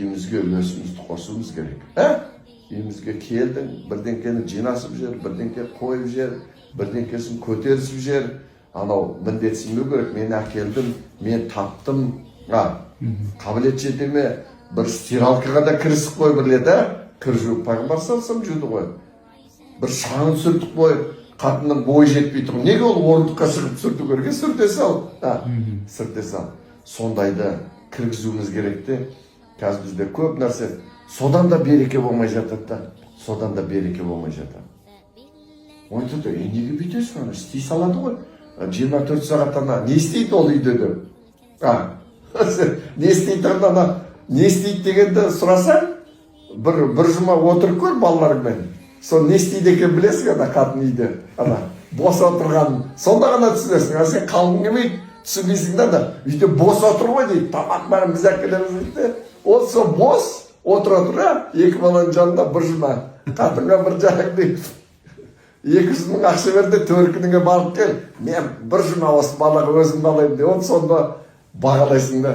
үйімізге үлесімізді қосуымыз керек. Үйімізге келдің, бірдеңкені жинасып жер, бірдеңке қойып жер, бірдеңкесін көтерісіп жер. Анау міндетсінбеу керек. Мен әкелдім, мен таптым. Қабілет жете ме? Бір стиралкаға да кірісіп қой бір рет, кір жуып пайғамбар салсам жуды ғой. Бір шаңын сүртіп қой, қатынның бойы жетпей тұр. Неге ол орындыққа шығып сүрту керек? Сүрте сал. Сүрте сал. Сондайды кіргізуіміз керек те. Қазір бізде көп нәрсе. Содан да береке болмай жатады да. Содан да береке болмай жатады. Ойты да, неге бүйтесің? Істей салады ғой. 24 сағаттан не істейді ол үйде деп? Не істейді ана? Не істейді дегенді сұрасаң, бір жұма отырып көр балаларыңмен. Сол не істейді екен білесің, ана қатын үйде. Бос отырған. Сонда ғана түсінесің. Сен қалғың келмейді, түсінбейсің да. Үйде бос отыр ғой дейді. Тамақ бәрін біз әкелеміз дейді. Ол сол бос отыра тұра, екі баланың жанында бір жұма. Қатынға бір жағың дейді. 200 мың ақша берді, төркініңе барып кел. Мен бір жұма осы балаға өзім алайын деп. Оны сонда бағалайсың да.